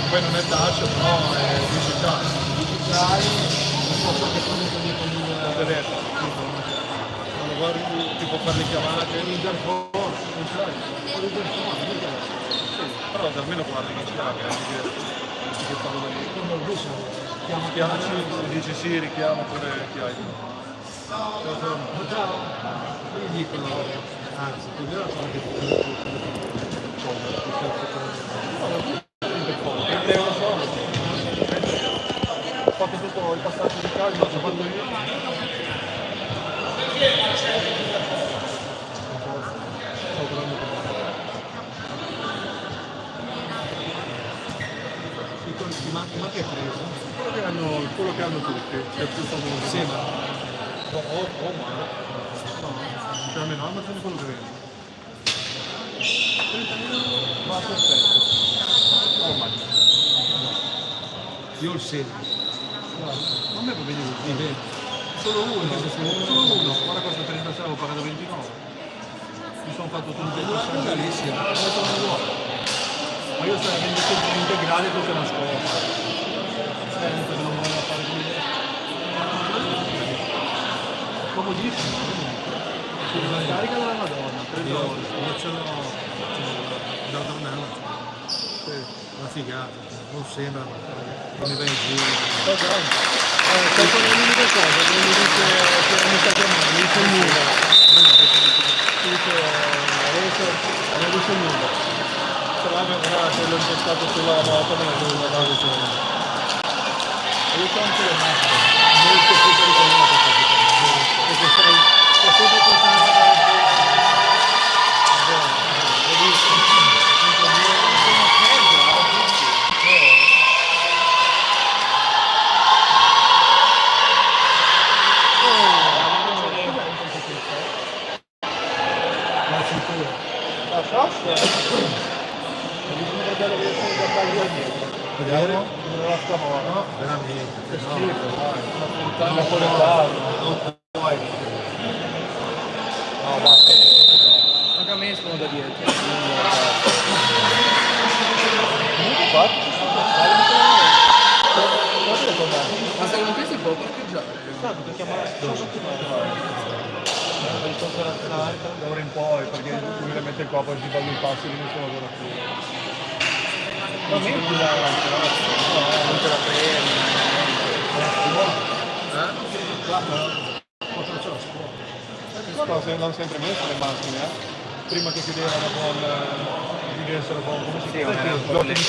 Poi non è dash, però è digitale. Digitale, non so che comunque di con il Telefono. Quando guardi ti può fare le chiamate. interphone, non ce l'hai, con l'interphone, Però almeno guardi che ce l'ha, che fanno da lì. quando il bus Chiamaci, dici sì, richiama pure chi hai. ciao, gli dicono, anzi, tu già sono anche €20 solo. Ho fatto tutto il passaggio di calcio, l'ho fatto io. ma che hai preso? Quello che hanno tutti, che è più famoso. Sì, ma Cioè almeno Amazon è quello che vende. ma perfetto. Io ho il 16. Non me va bene così. Va bene. Solo uno, guarda costa 36, ho pagato 29. Mi sono fatto tutto il passaggio. Bellissimo. Ma io se vendo tutto integrale tutta una scopa. Sempre non voglio fare così. Comodissimo. La carica della Madonna, $3. Io ce l'ho da Dornello. Una figata, non sembra, ma non mi va in giro. Questa è l'unica cosa che mi dice che mi sta chiamando, mi dice il numero. Mi dice adesso il numero. Però guarda che l'ho impostato sulla moto, me l'ha dovuto dare solo. E io c'ho anche le macchine, molto più pericolose perché sei sempre portato da la cintura. La fascia? Bisogna vedere che sono da tagliare dietro. Vediamo? Non la scamora. No, veramente. Che No. schifo, dai. Una puntata con le barre. Non puoi. No, basta. Anche a me escono da dietro. Infatti, ci sono Ma secondo te si può parcheggiare? ti chiamare da ora in poi, perché lui le mette qua, poi si fanno i passi che nessuno lavora più. Ma metti non te la prendi. Se l'hanno sempre messo le macchine, prima che chiudevano con chiudessero con come si chiama? Blocchi di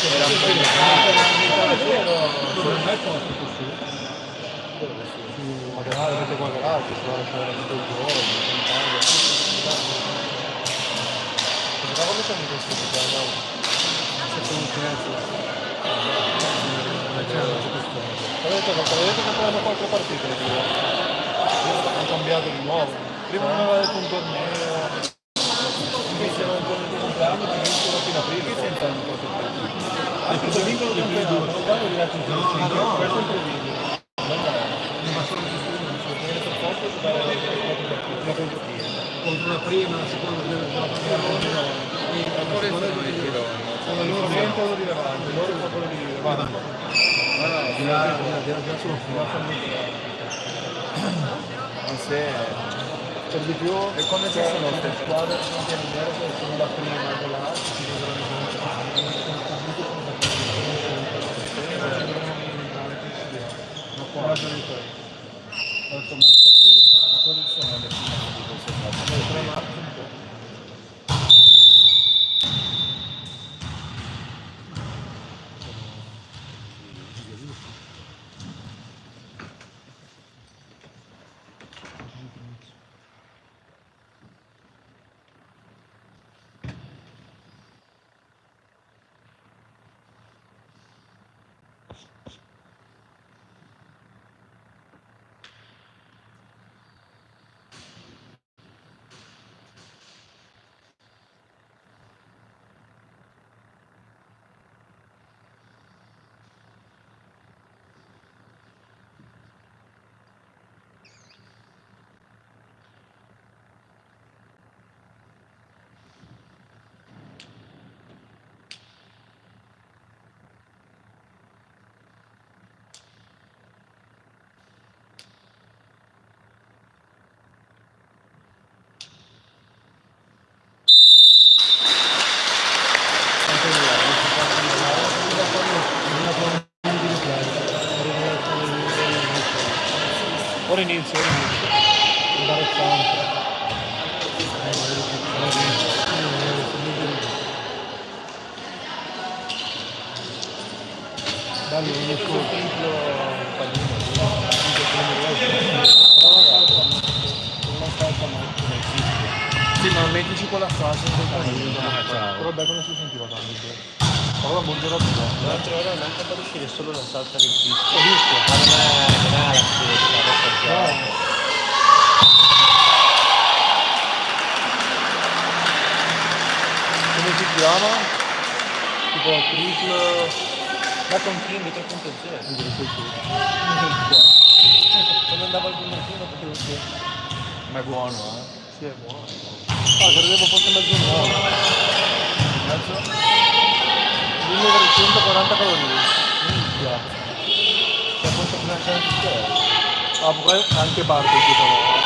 magari avete qualche altro, se vuole fare tutto il giorno, però come sono questi che hanno se sono un cinese? Avete che hanno qualche partita hanno cambiato di nuovo. Prima non aveva detto un torneo, invece non il compleanno ti vincono fino a aprile. Che sentono qualche partita? Se vincono il compleanno, non vanno diretto in no, questo è il previsto. Ma sono Contro la prima, la seconda, la sono loro sempre quello di Levante, loro sono quello di Levante. Non se Per di più, e come ci sono le squadre che sono la prima e quella si ma quali sono le finali di queste cose? Ora inizio. Imbarazzante. Bello, non è solo triplo pallino. Sì, ma mettici con la salsa però beh come si sentiva tanto. Però la burgera L'altra ora non è fatto uscire solo la salsa del fischio. ho visto. Ma non è la stessa, adesso è già. Come si chiama? Tipo triple. Ma con chi mi troppo intenzione? Quando andavo al gimnasio potevo dire. Ma è buono, Sì, è buono. Ah, credevo fosse mezzo buono. Mezzo? 1340 calorie. Minchia. Cioè posso finanziare tutto? Ah, poi anche barbecue però.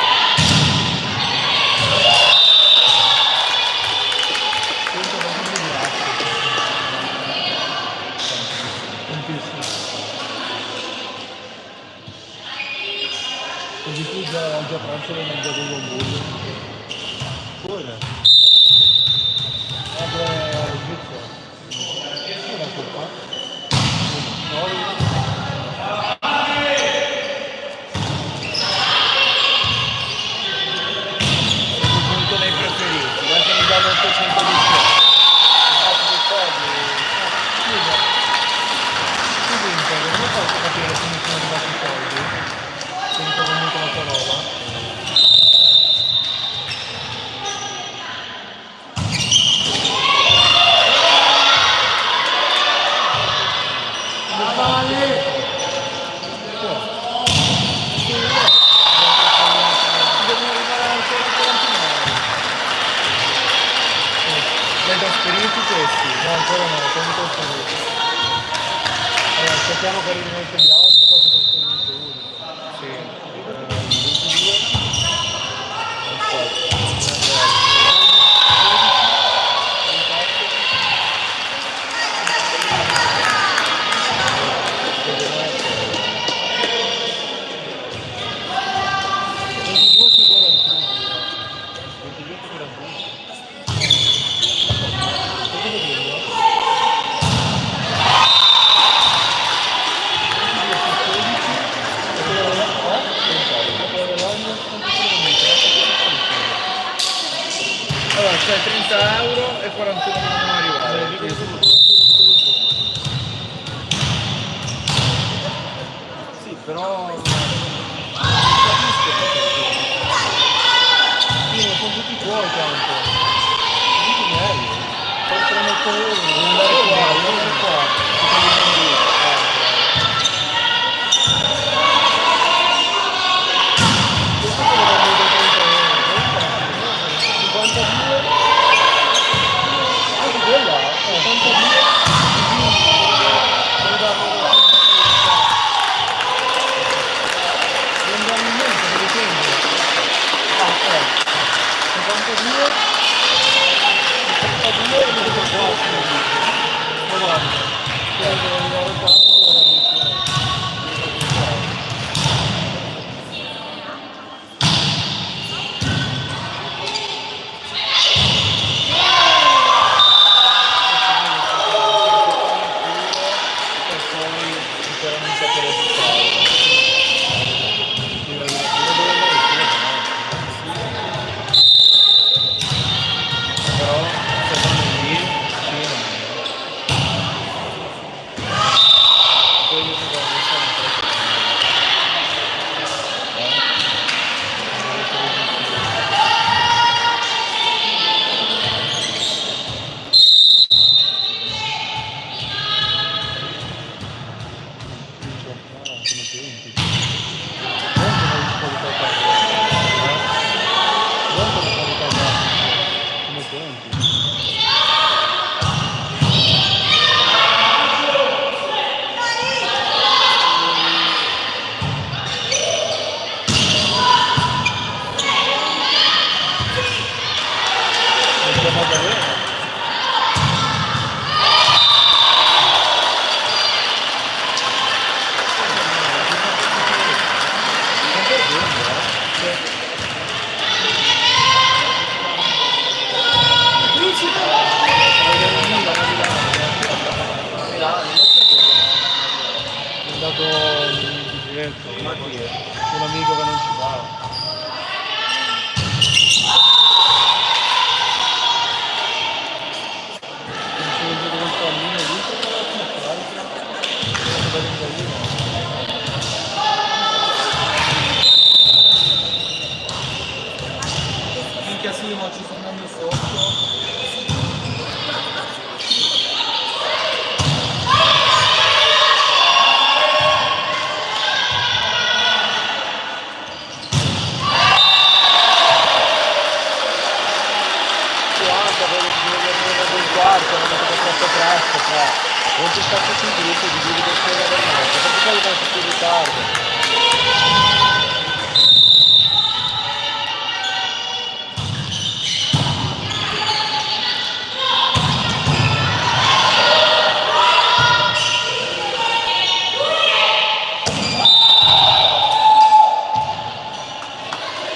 Tantissimo. Così tu già pranzo l'hai mangiato un hamburger. Pure. Vabbè, Svizzera. Una coppa. No, Punto nei preferiti. Guarda che mi danno 800 di più. come posso capire come sono arrivati i soldi? Se mi trovo molto la tua roba. L'hai trasferiti questi? No, ancora no, come trasferito. Allora, aspettiamo che arrivino anche gli altri, poi ti trasferimento unico. Sì. 22. Allora, c'è 30 euro e 41 non devono arrivare. Sì, però io non sono tutti tuoi tanto. Tutti miei. Poi premetto io, devo andare qua, devo andare qua. Questo te lo vendo da 30 euro. 52. Ah, quella? 52. Devo darlo da non dammi niente, me lo tengo. Ah, 52 e 32 e 24. Certo. Ma chi è? Un amico che non ci va. Non si vede con tuo amico, visto che Minchia sì, ma ci sto andando sotto. quarto, non è troppo presto, cioè, non ci sta tutto il gruppo di dire che stai da notte, perché poi vai tutto in ritardo.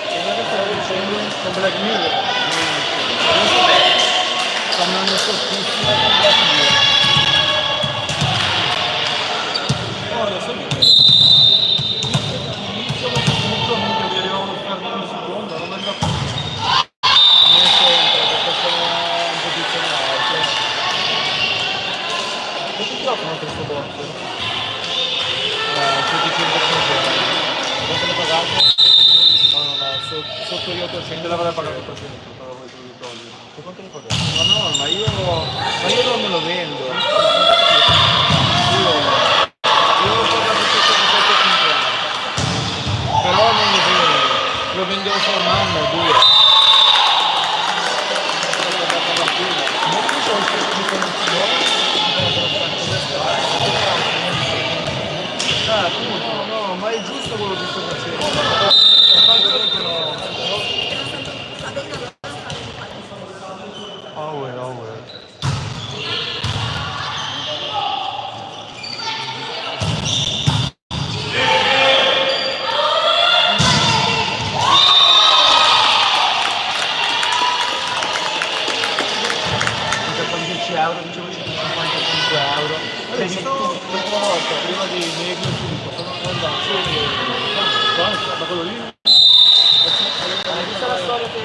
E non è che stavo dicendo con Black Mirror. Stanno andando fortissimo con Black Mirror. Guarda, sai che all'inizio mi arrivavano schermi ogni secondo, non è andato. A me sempre, perché sono in posizione alta. E ti trovano questo box? 150 quanto l'ho pagato? No, sotto io 800 te l'avrei pagato 800, però vuoi tu di togliere. E quanto l'ho pagato? Ma no, ma io non me lo vendo. Io l'ho pagato 750. Però non lo vendo. Lo vendevo fra un anno o due. Ma tu sono di condizione? Appunto, no, ma è giusto quello che sto facendo. Con 10 euro, dicevo 155 euro. Hai visto l'ultima volta, prima di Negro e tutto, sono andato da quello lì? Hai visto la storia che...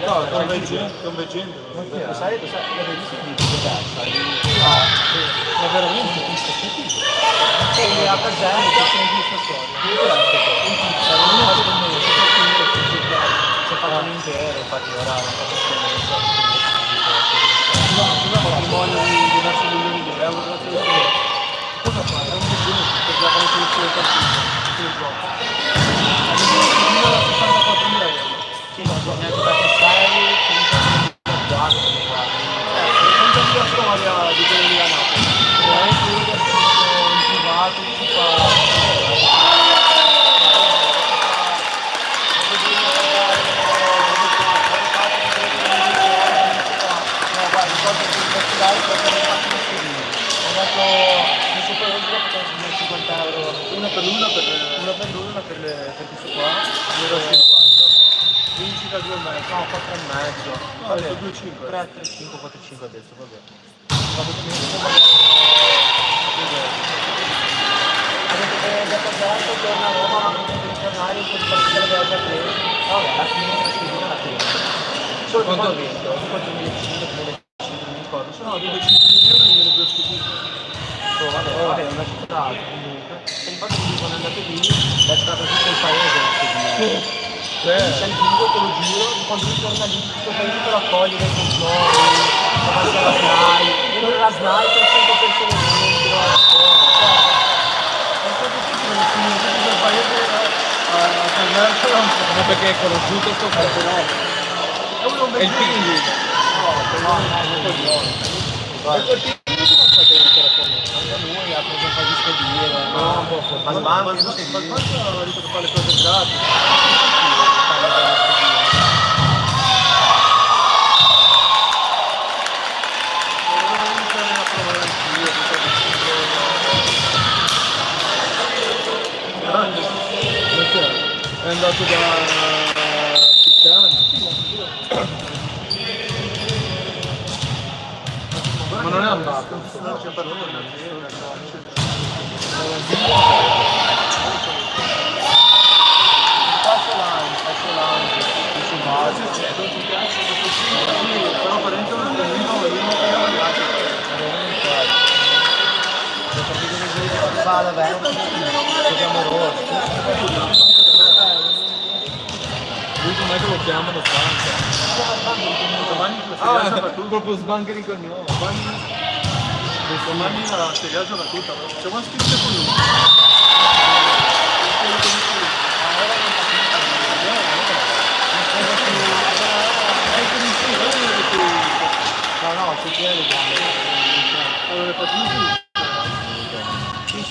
No, conveggente. Lo sai, l'avevi visto il video di testa? Ma veramente visto che tipo? Sì, a Casella, che sono visto storia. Si è fatto un intero, infatti ora non so se un patrimonio di diversi milioni di euro, grazie a Dio. Cosa fa? È un business che già con tutte le partite, sul gioco. Fino a 64.000 euro. Sì, ma neanche perché sai, comunque Non c'è la storia di quello lì a Napoli. veramente io che sono in privato si fa... No, guarda, ricordo che il festival è stato ho dato mi super ultimo perché 50 euro Una per l'una per una per questo qua 1,50. Vinci da 2,5. no 4 e mezzo No, vabbè, ho detto 2,5. 3 5 4 5 adesso vabbè vado come ha detto che da Casale torna a Roma ma non deve tornare in quel partito aveva già preso vabbè alla fine la scrivina la presa solo che Quanto ha poi vinto? tipo 2005 2005 non mi ricordo No, 2,5.000 euro mi viene più stupito. vabbè, una città alta comunque. E infatti lui quando è andato lì, è stato tutto il paese a seguire. C'è il video che lo giro, quando lui torna lì, tutto il paese per accogliere i controlli, davanti alla SNAI. Non era SNAI per 100 persone dentro. È stato difficile che finire tutto il paese a Caserta. Ma perché è conosciuto sto campionato? È uno È il Pingui. No, è buono. E quel Pingui come fa a tenere il telefono? Anche lui ha preso un po' di spedire. No, ma smanchi tutti Ma quanto ha detto che fa le cose gratis? È andato da Cristiano. Ma non è andato. No, c'è per va da Venezia, giochiamo Roma. Lui com'è che lo chiamano Francia? Proprio sbanca di cognome. Domani la Serie A gioca tutta, siamo iscritti con lui. No, si tiene le gambe. Allora le facciamo finire. Sì,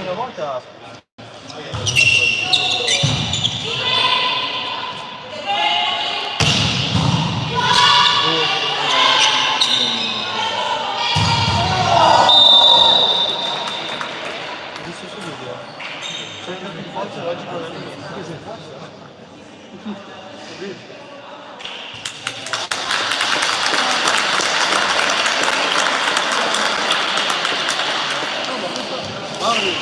una volta visto su video. Sono andato in forza oggi con la mia. Che sei in forza? Mauri,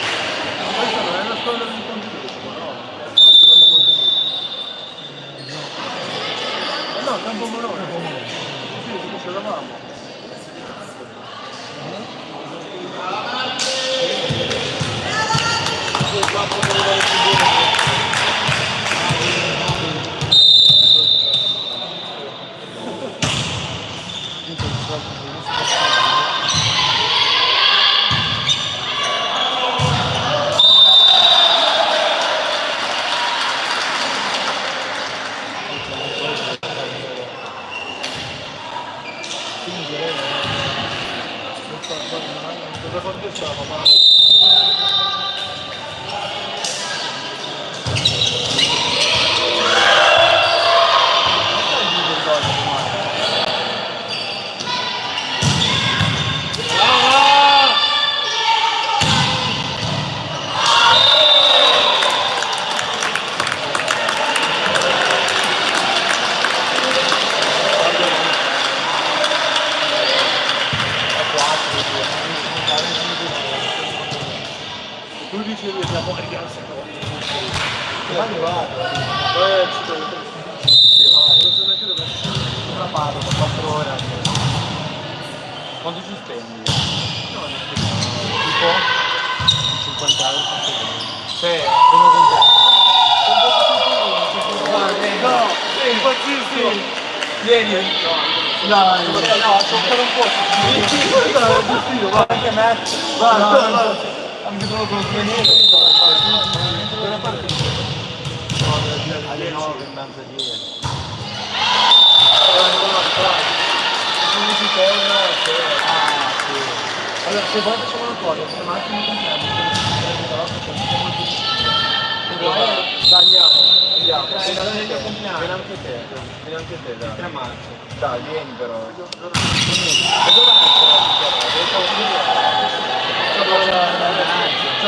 questa non è una storia di contenuto, no? No, Campo Morone. Sì, ci c'eravamo. Cosa contestava, ma... Tu dicevi che siamo arrivati al secondo. Ma arrivato. Una parla, 4 ore. Quanto ci spendi? No, tipo 50 euro. Cioè, come no, sei impazzissimo. Vieni. Dai, no, toccare un po'. Anche me. Guarda, anche solo con venire. Alle 9 e mezza 10. Allora, se vuoi facciamo una cosa, se un attimo compriamo, andiamo. Vieni anche te, dai. 3 marzo. Dai, vieni però.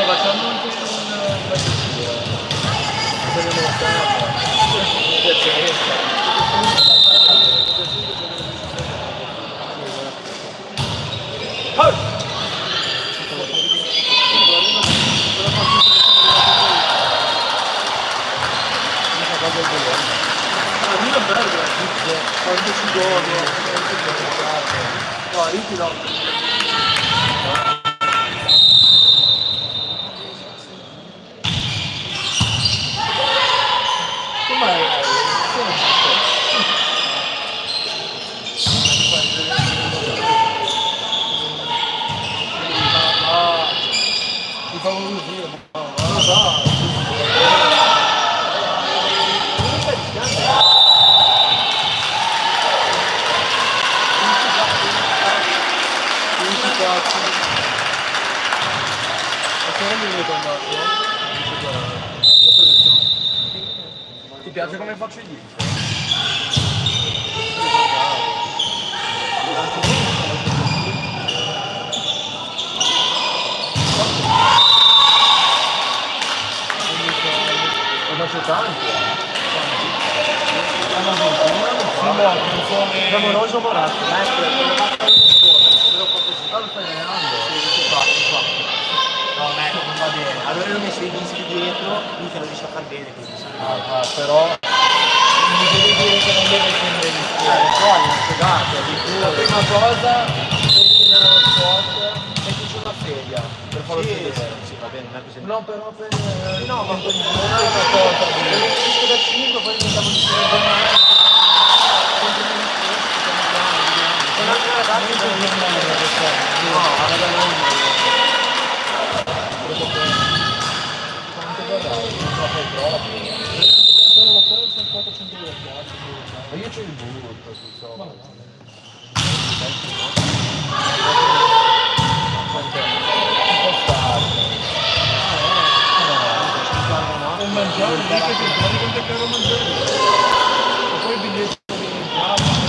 Facciamo anche un quando si gode, no, io ti do. Com'è? Ti fa un giro, ma non lo so. Ti piace come faccio io? Lo faccio tanto. Clamoroso Moratti. No, non va bene. Allora io ho messo i dischi dietro, lui te lo riesce a far bene così. Però mi devi dire che non deve essere dischi. Poi ho spiegato, la prima cosa nello sport, mettici una sedia per farlo vedere. Sì, va bene, non è così. No, però per... No, ma non è una cosa. finisco da 5, poi diventiamo di giornata. Con altri ragazzi non è No, vabbè, non quanto vorrai, non so se troppo. Sono lo fai, sono 400 euro piazza. Ma io c'ho il butto, insomma. E mangiare, lì che ti trovi quanto è caro mangiare. E poi il biglietto di piazza,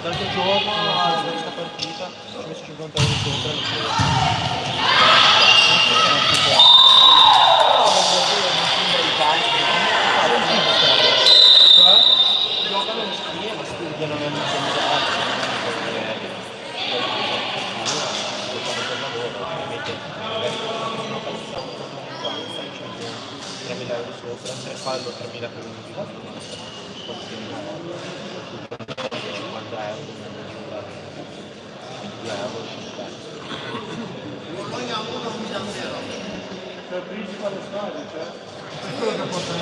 L'altro giorno a questa partita ci ho messo 50 euro sopra e non so. Giocano in scrive ma studiano nel euro sopra, se fallo 3.000 per un giro, 50 euro, 2 euro, 5 cioè il principale stadio, cioè. È quello che porta in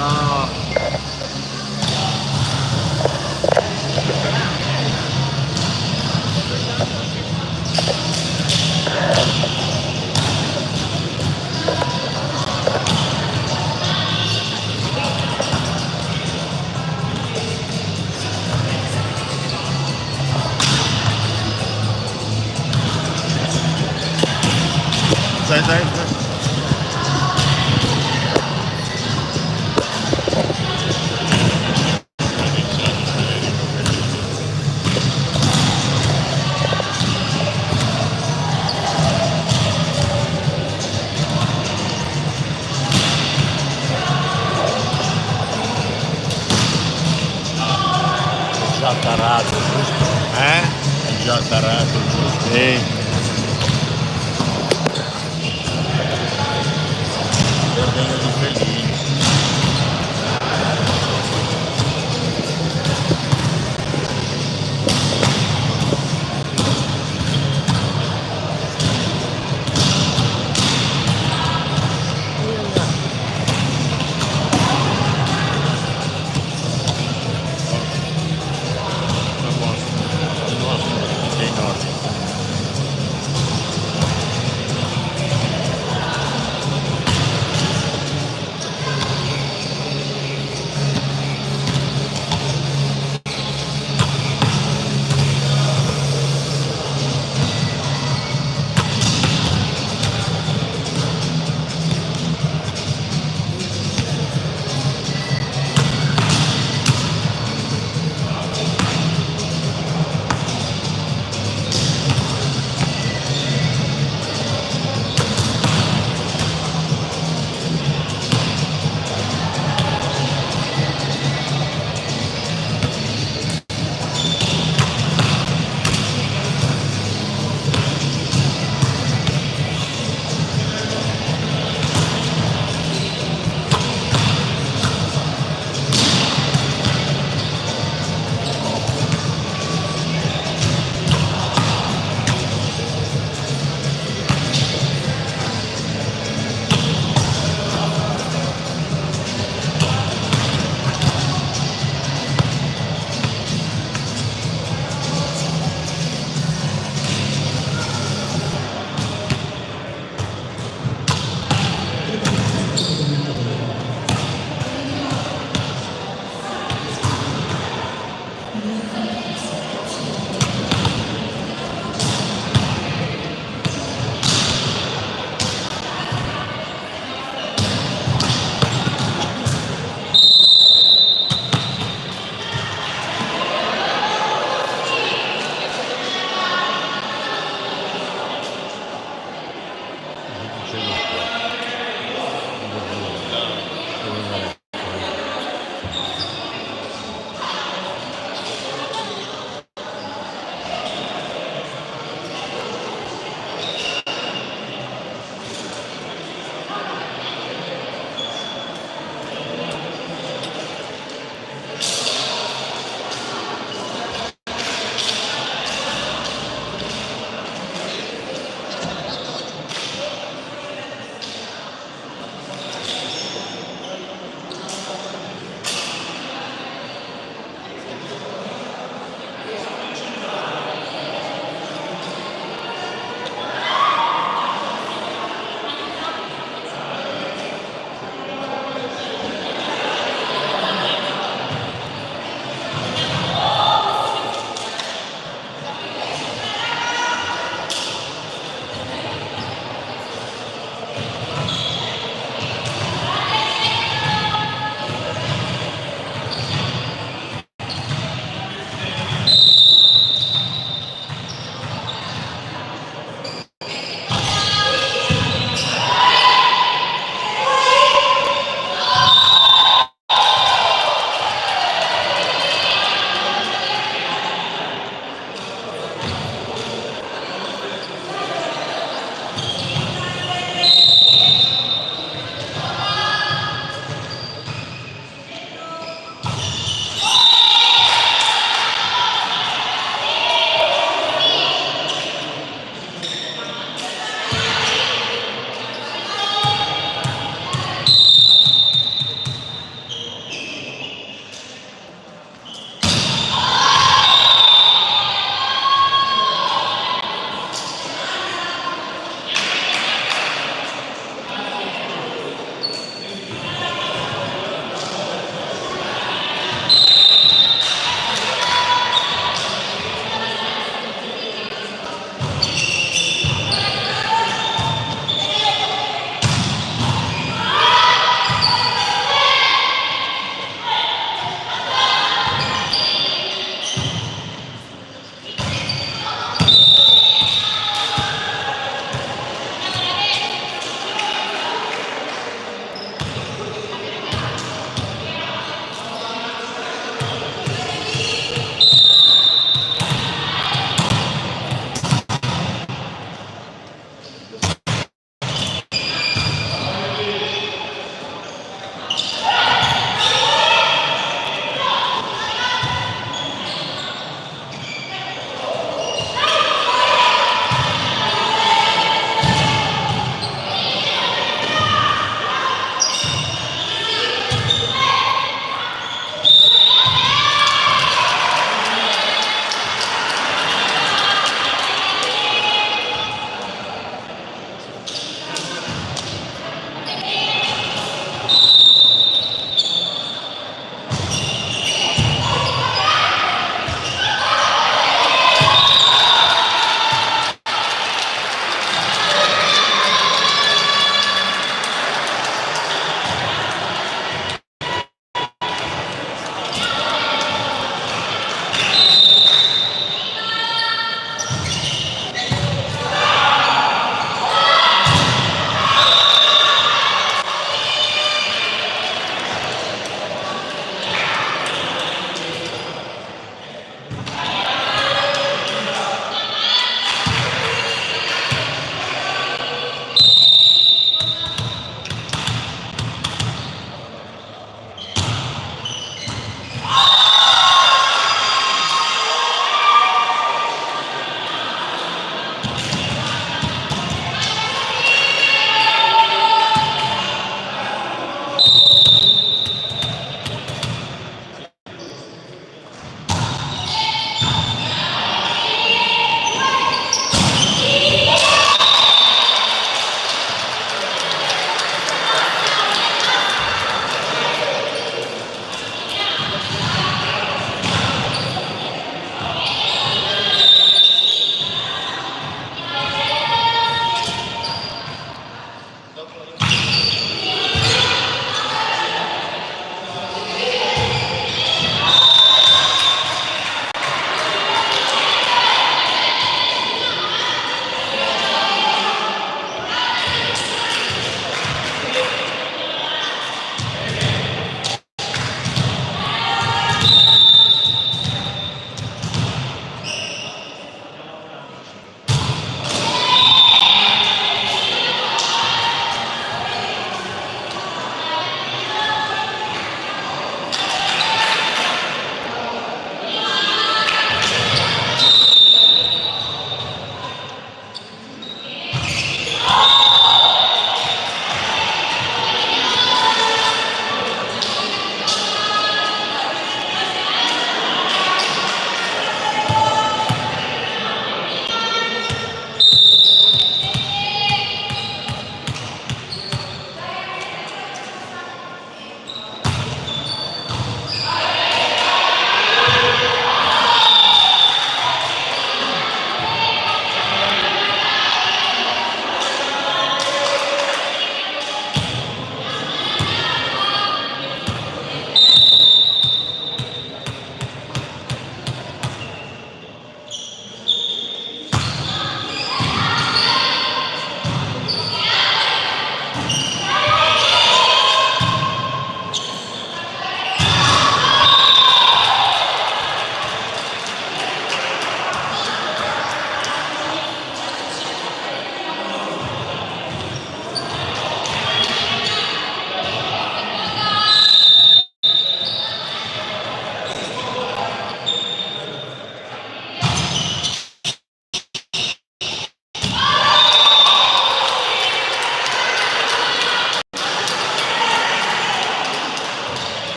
Ah. Dai, dai, dai. Già tarato, giusto? È già tarato, giusto? Sì. Giardino di Fellini.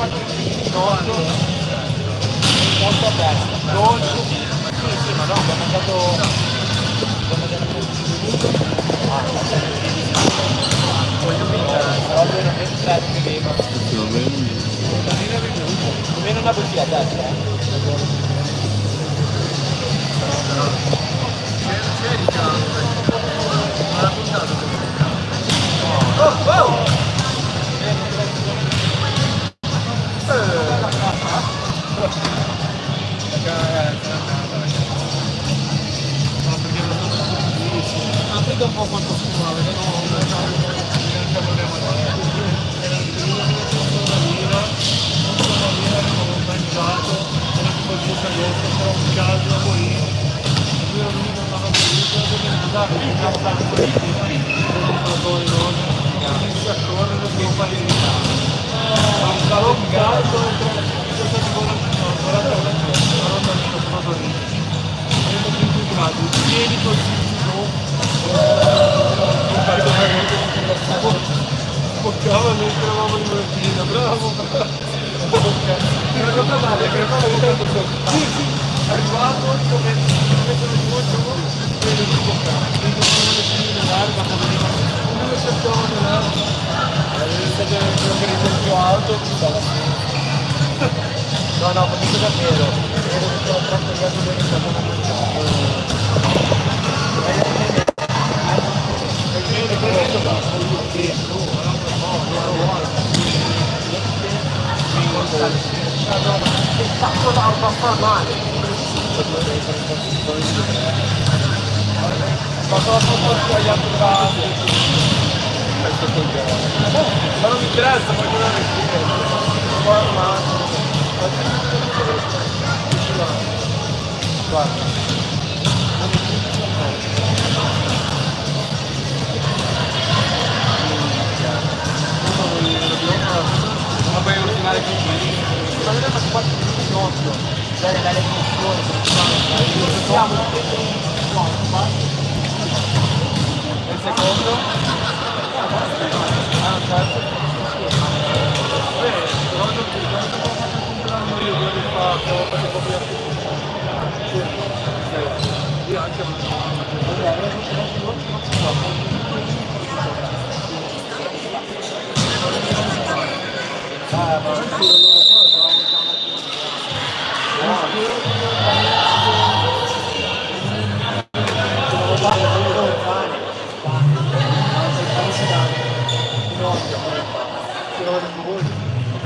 fatto il pinotto, molto aperto, dolce. Sì, ma no, abbiamo mangiato voglio vincere, però veramente tre che bevo. Almeno una bottiglia a testa, Vedo un po' quanto scuola, vedo Boccava mentre eravamo in mattina, bravo! Era cosa male, che eravamo sì, sì, arrivato, come mettono di molto, vedo di boccare, vedo come le fine larga, come si attorno là, se deve essere il più alto, no, no, comunque davvero, vedo che sono troppo gasolini che sono ma non mi interessa, ma quello ma puoi ordinare tutto, ma non è ma 4 minuti d'occhio, dare le funzioni, siamo il secondo,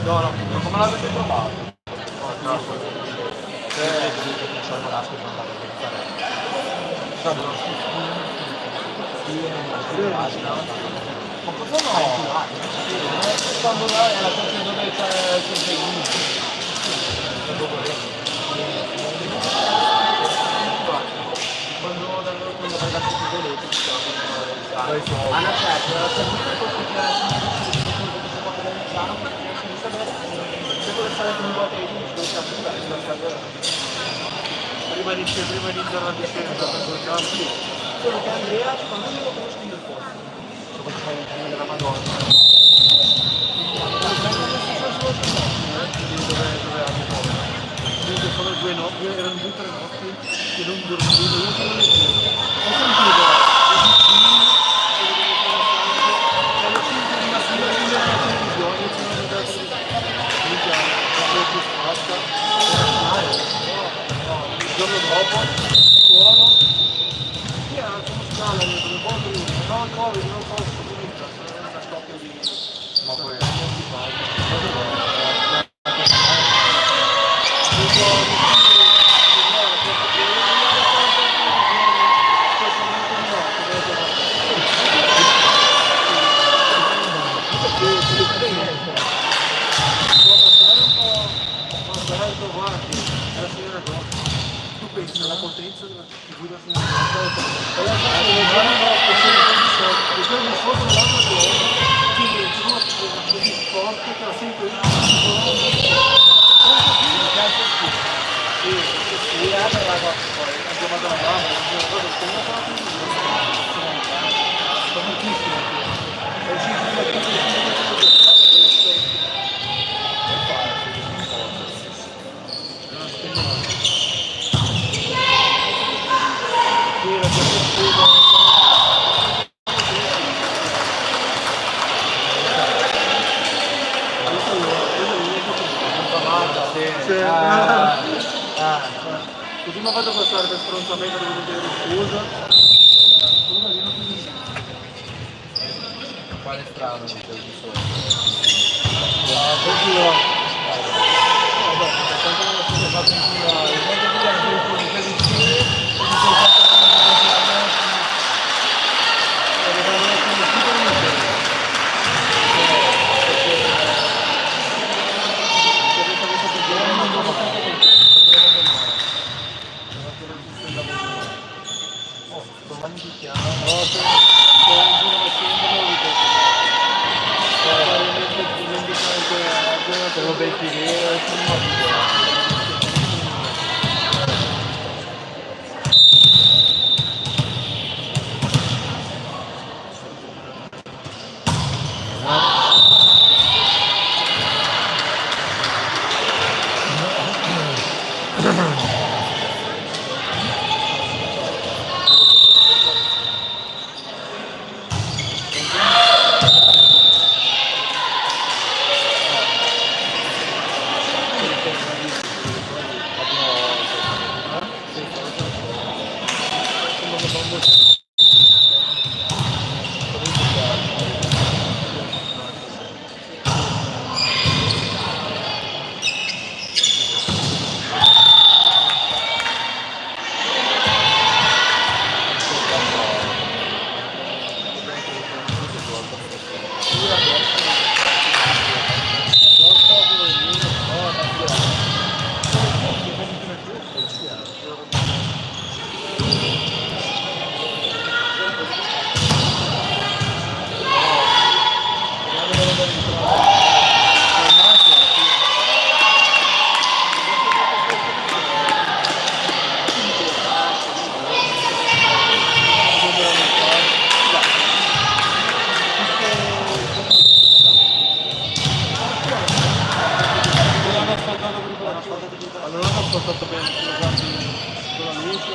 no, no, ma come l'avete trovato? Ma cosa no? Quando là è la cosa dove c'è il quando ragazzi di Goletti hanno aperto la servizio prima di iniziare la discesa, solo che Andrea secondo me lo conosco nel posto dopo che fai il film della Madonna sono due notti, erano 2 o 3 notti che non dormivo, io sono le due. Ho sentito alle 5 di mattina accendere la televisione e c'erano le cose il giorno dopo suono chi era come scala un po' prima no il Covid non posso una scoppia di ma poi la potenza della figura così forte che la sento Grazie. Così mi ha fatto passare per stronzamento, ho dovuto chiedere scusa. Quale strano non c'è di sopra. Sono bei figure, allora non ho spostato bene sulla parte con la luce.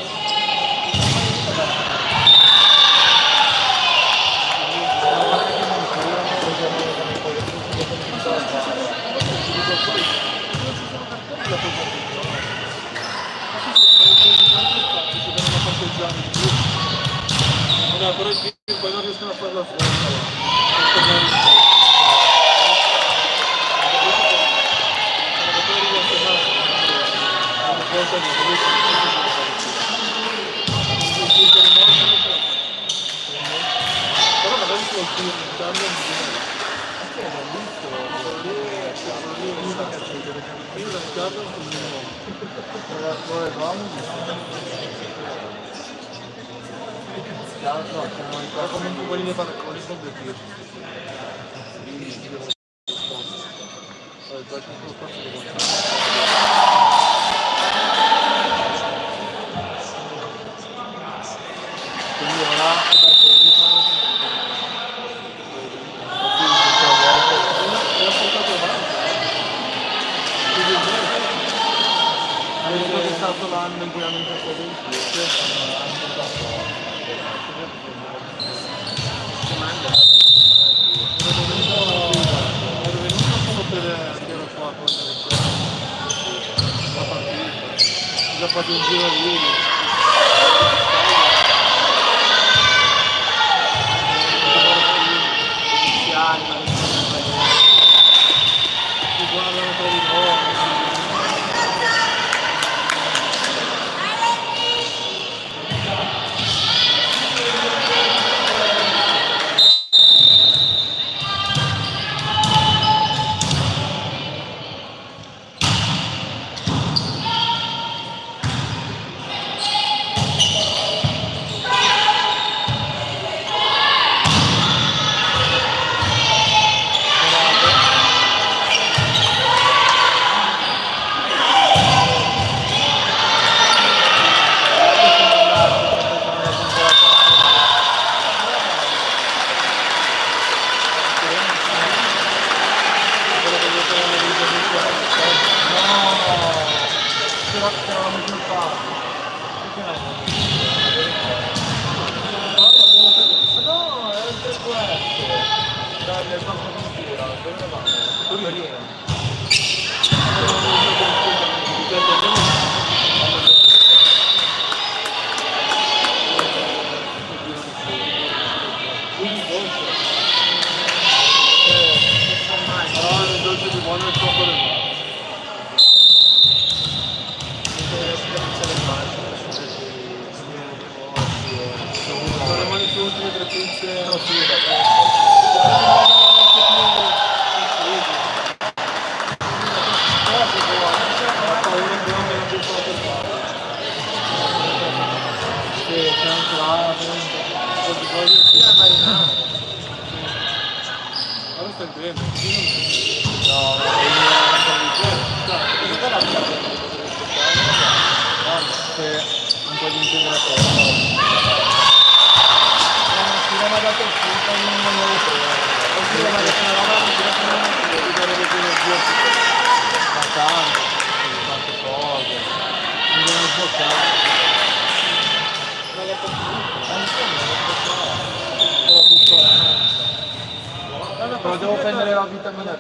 Però il video poi non riescono a farla fuori. Però magari sul film cambia un comunque quelli dei paracolli sono due tiri. Quindi ora è stato l'anno in cui hanno impostato il ero venuto solo per tirare qua con la partita. Ho già fatto un giro lì. Si guardano tra di loro. Dai, buono il gioco del mare. Sono le mani più ultime 3 pinze. No, sì, ho paura che non me la più per fare. Sì, c'è anche l'altro. Sì, è marinato. Ora stai bene. No, un po' di integratore. Si era mandato il punto in un nuovo Oggi ho mandato una roba non direi che non mi dare le energie. Ma tante cose. Mi devo sboccare. Però devo prendere la vitamina D.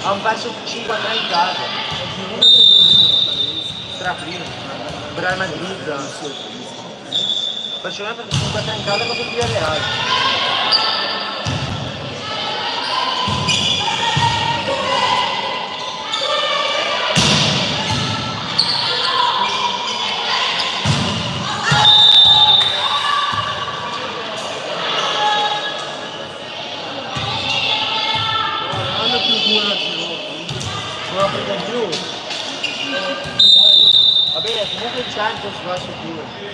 Ha un perso 5-3 in casa. Tra prima. Real Madrid. Perciò perché 5-3 in casa contro il Villarreal. Hanno più 2 a giro. Non aprite più. Va bene, comunque il Champions va su 2.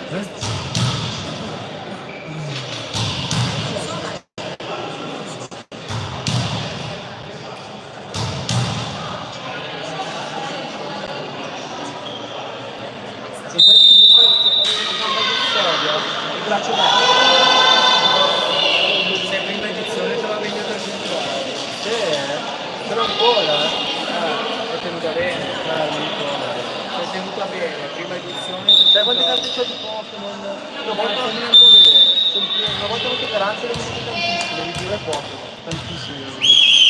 E poi il braccio destro. Se prima edizione te l'ha venduto al centro. Sì, però ancora. È tenuta bene. Non ricordo. È tenuta bene, prima edizione. Sai quante carte c'ho di Pokémon? Una volta Fammi un po' vedere. una volta ho avuto speranza le ho vendute tantissime, di dire poco. Tantissime.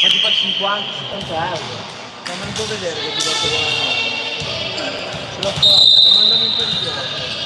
Ma tipo a 50-70 euro. Fammi un po' vedere che ti do vedere. Ce l'ho fatta. Mandami un po' di gioco.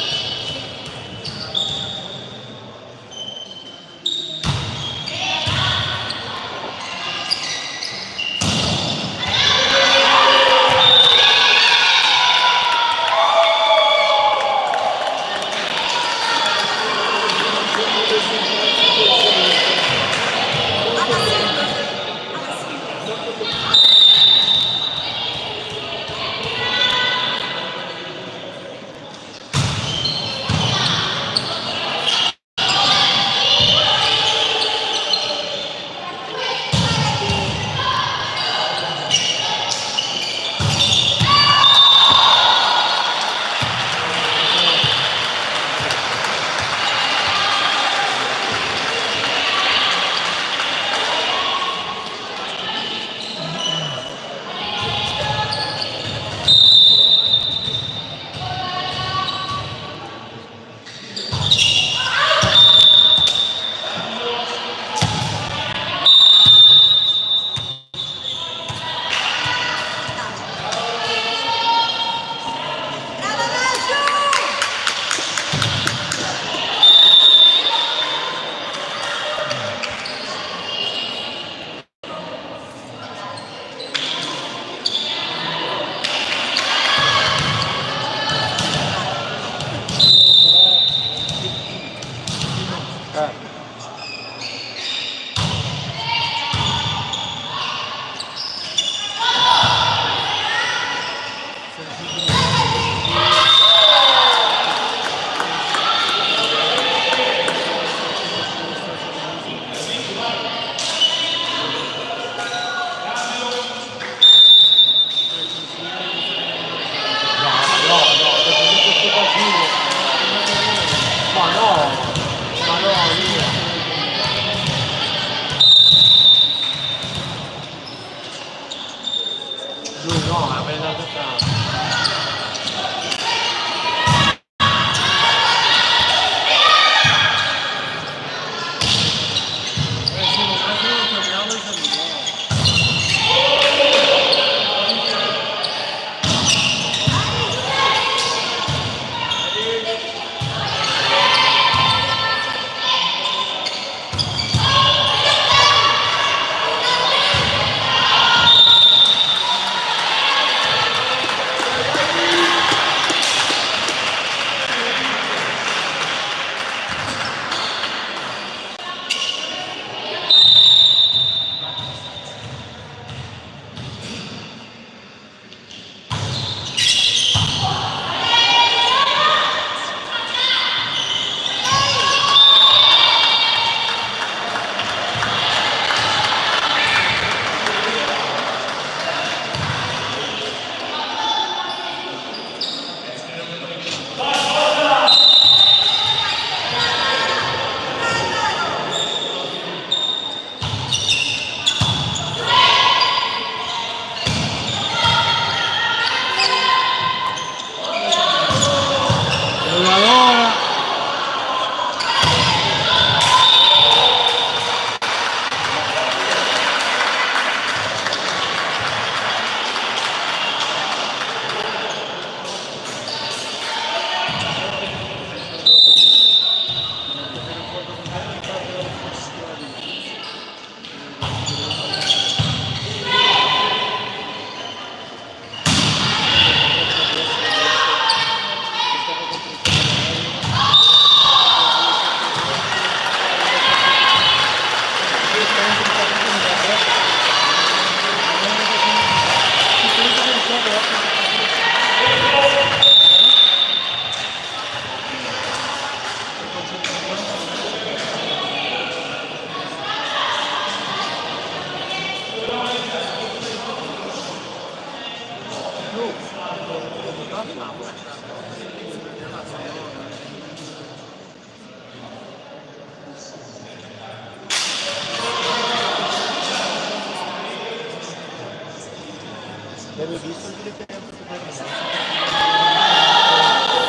visto il videocamp super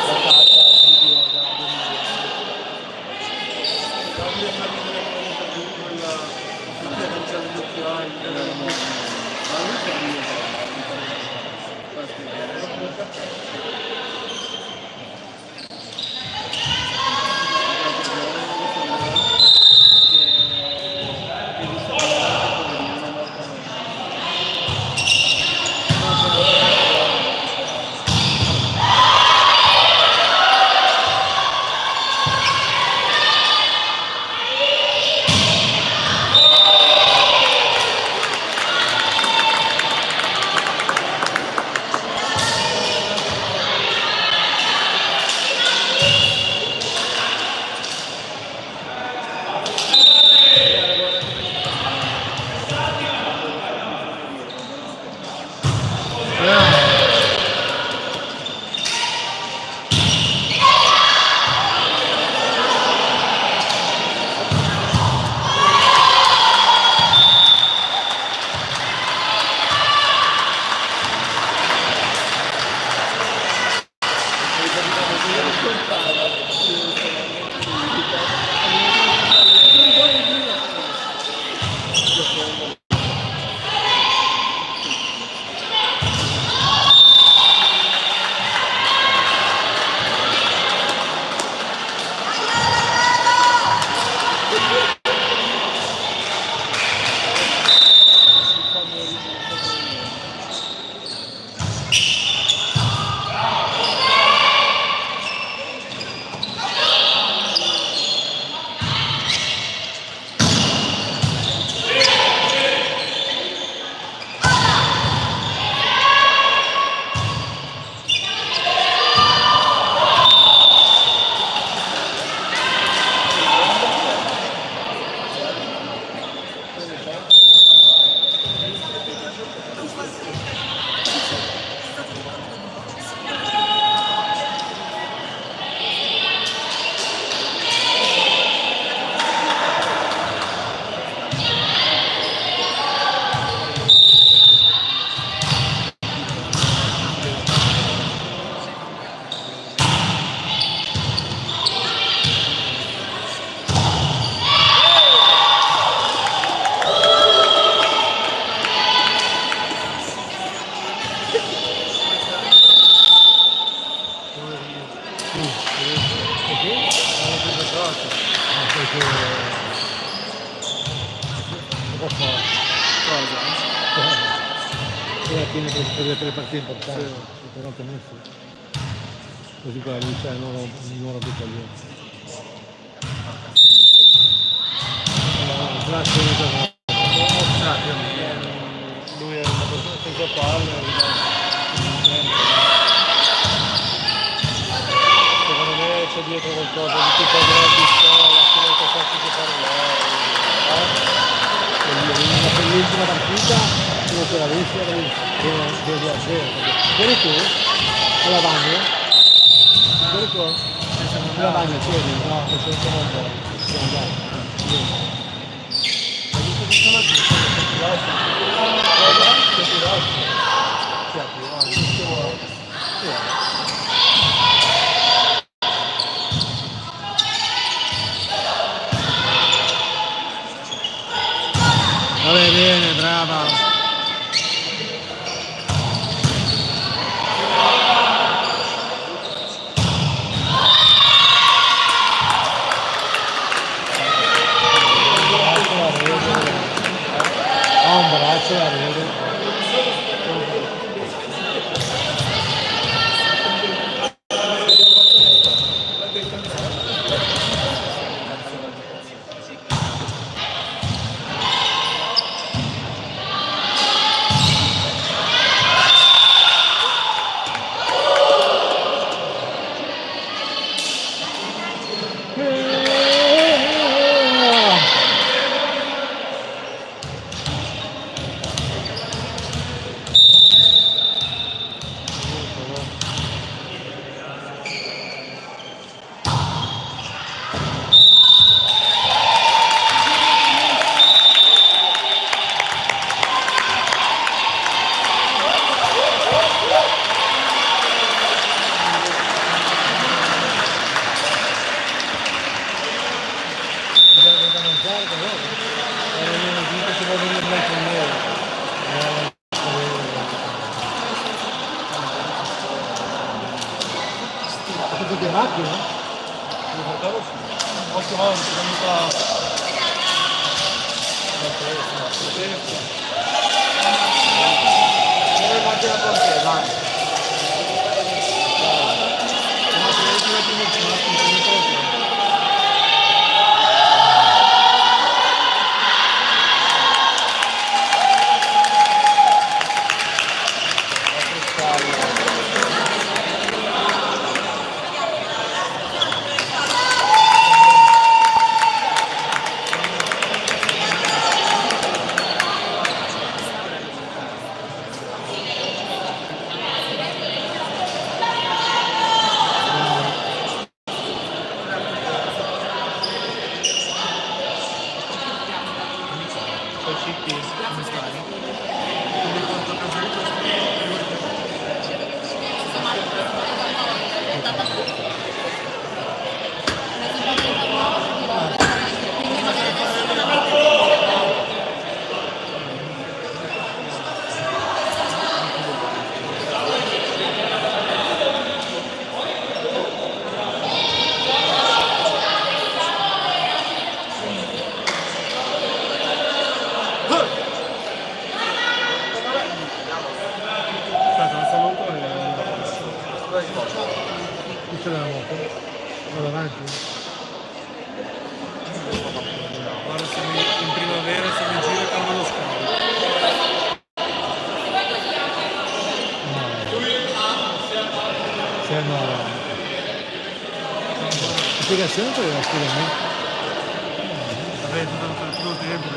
la carta video da 3 partite importanti, però messo. Così qua lui c'è un'ora di italiano. Lui è una persona senza palle, secondo me c'è dietro qualcosa di più padre della pistola, che non è facile fare lei. La bellissima partita, come se l'avessi, era 2-0. Vieni tu, alla bagno? Vieni tu? Alla bagno, c'eri? No, senza non vuoi. Siamo andati. Hai visto che sono laggiù? Vabbè, bene, brava. Un braccio a rete. 8 volte Dove macchina con te, vai. Chi c'è la moto? Vado avanti? Guarda, siamo in primavera, siamo in giro e calma lo scalo. C'è no. Spiegazione per la spiegami? Vabbè, tutto il tempo.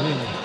Vieni.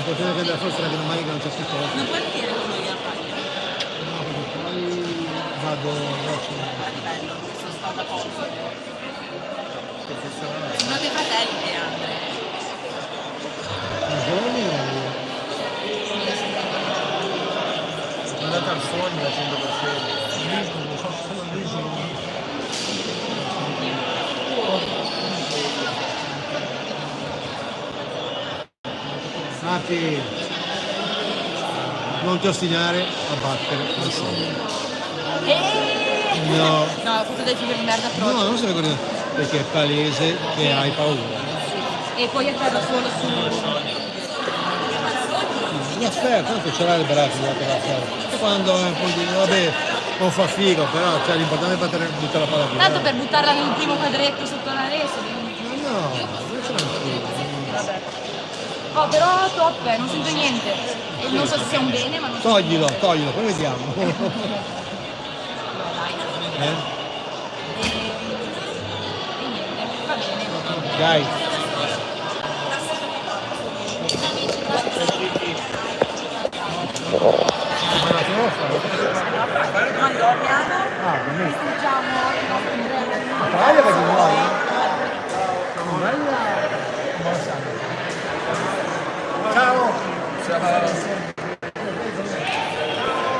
Potete che la forza che non mai non c'è più cosa. Non puoi dire come io fare. No, perché poi vado verso. Bello, sono stata poco. Sono dei fratelli, Andre. Ma giovane mi grande. È andata al sogno al 100%. Matti, non ti ostinare a battere nessuno. No, No, ho fatto dei film di merda no, proprio. non se ne ricorda, perché è palese che hai paura. E poi a terra solo su. Aspetta, tanto ce l'hai il braccio da fare. E quando vabbè, non fa figo, però cioè, l'importante è buttare la palla via. Tanto per buttarla nel primo quadretto sotto la resa. No, non ce l'hai. Vabbè. Oh, però top, non sento niente. Non so se sia un bene, ma non so. Toglilo, poi vediamo. Dai. Eh? E niente, va bene. Dai. Allora, Ah, come? festeggiamo il nostro umbrello. Taglia perché muori. Ciao. Ciao.